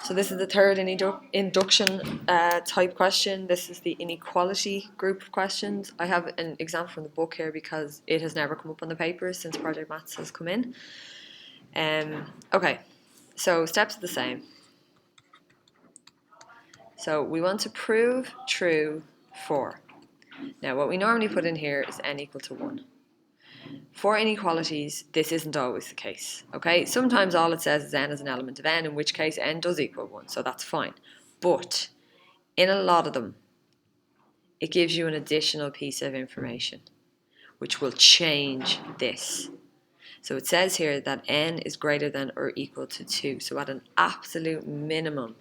So this is the third induction type question. This is the inequality group of questions. I have an example from the book here because it has never come up on the papers since Project Maths has come in. Okay, so steps are the same. So we want to prove true for. Now what we normally put in here is n equal to 1. For inequalities, this isn't always the case, okay? Sometimes all it says is n is an element of n, in which case n does equal 1, so that's fine. But in a lot of them, it gives you an additional piece of information, which will change this. So it says here that n is greater than or equal to 2. So at an absolute minimum,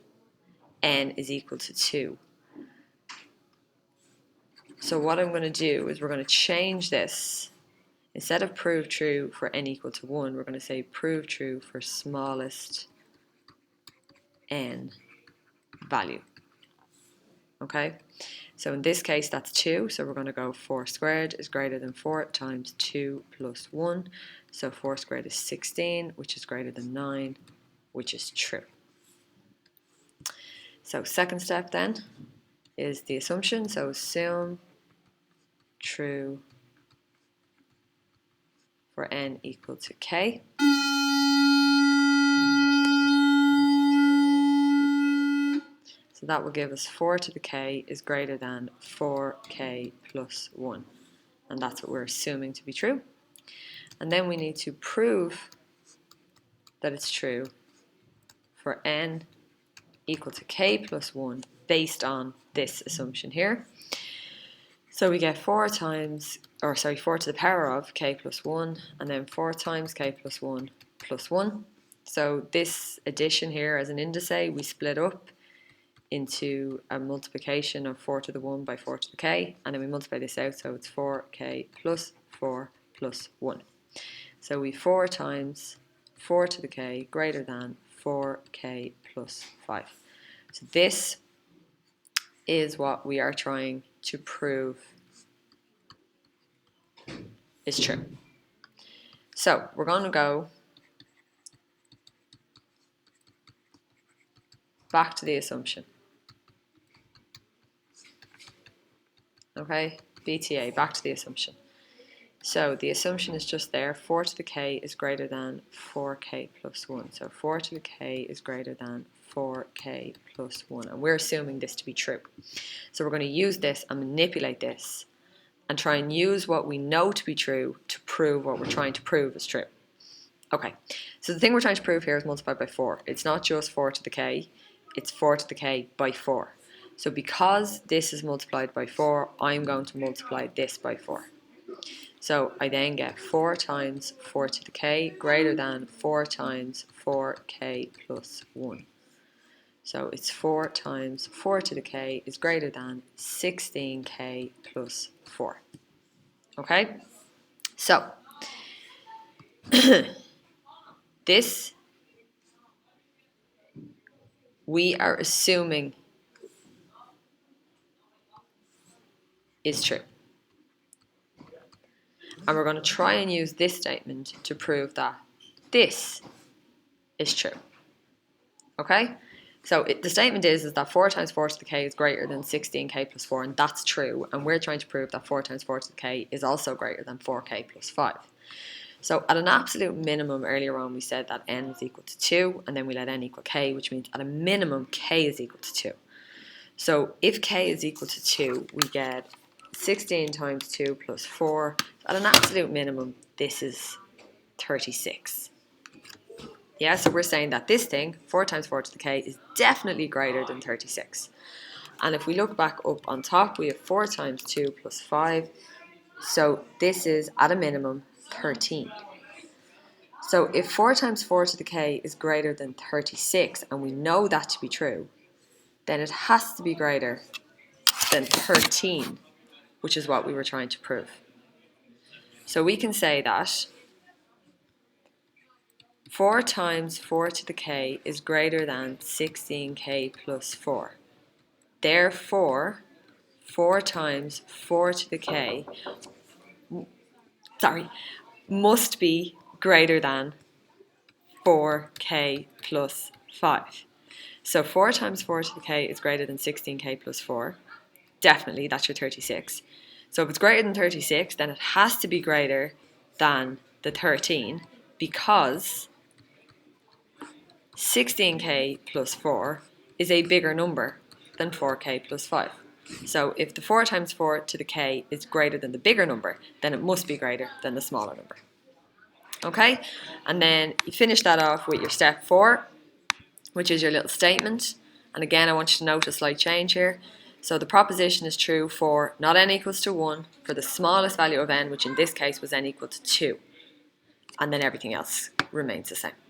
n is equal to 2. So what I'm going to do is we're going to change this. Instead of prove true for n equal to 1, we're going to say prove true for smallest n value. Okay? So in this case, that's 2. So we're going to go 4 squared is greater than 4 times 2 plus 1. So 4 squared is 16, which is greater than 9, which is true. So second step then is the assumption. So assume true for n equal to k. So that will give us 4 to the k is greater than 4k plus 1. And that's what we're assuming to be true. And then we need to prove that it's true for n equal to k plus 1 based on this assumption here. So we get 4 to the power of k plus 1, and then 4 times k plus 1 plus 1. So this addition here as an indice, we split up into a multiplication of 4 to the 1 by 4 to the k, and then we multiply this out, so it's 4k plus 4 plus 1. So we 4 times 4 to the k greater than 4k plus 5. So this is what we are trying to prove is true. So we're going to go back to the assumption. Okay, BTA, back to the assumption. So the assumption is just there, 4 to the k is greater than 4k plus 1. So 4 to the k is greater than 4k plus 1. And we're assuming this to be true. So we're going to use this and manipulate this and try and use what we know to be true to prove what we're trying to prove is true. Okay, so the thing we're trying to prove here is multiplied by 4. It's not just 4 to the k, it's 4 to the k by 4. So because this is multiplied by 4, I'm going to multiply this by 4. So I then get 4 times 4 to the k greater than 4 times 4k plus 1. So it's 4 times 4 to the k is greater than 16k plus 4. Okay? So, this we are assuming is true. And we're going to try and use this statement to prove that this is true. Okay? So the statement is that 4 times 4 to the k is greater than 16k plus 4, and that's true. And we're trying to prove that 4 times 4 to the k is also greater than 4k plus 5. So at an absolute minimum, earlier on we said that n is equal to 2, and then we let n equal k, which means at a minimum k is equal to 2. So if k is equal to 2, we get 16 times 2 plus 4. At an absolute minimum, this is 36. Yeah, so we're saying that this thing, 4 times 4 to the k, is definitely greater than 36. And if we look back up on top, we have 4 times 2 plus 5. So this is, at a minimum, 13. So if 4 times 4 to the k is greater than 36, and we know that to be true, then it has to be greater than 13, which is what we were trying to prove. So we can say that 4 times 4 to the k is greater than 16k plus 4. Therefore, 4 times 4 to the k, must be greater than 4k plus 5. So 4 times 4 to the k is greater than 16k plus 4. Definitely, that's your 36. So if it's greater than 36, then it has to be greater than the 13 because 16k plus 4 is a bigger number than 4k plus 5. So if the 4 times 4 to the k is greater than the bigger number, then it must be greater than the smaller number. Okay? And then you finish that off with your step 4, which is your little statement. And again, I want you to note a slight change here. So the proposition is true for not n equals to 1 for the smallest value of n, which in this case was n equal to 2. And then everything else remains the same.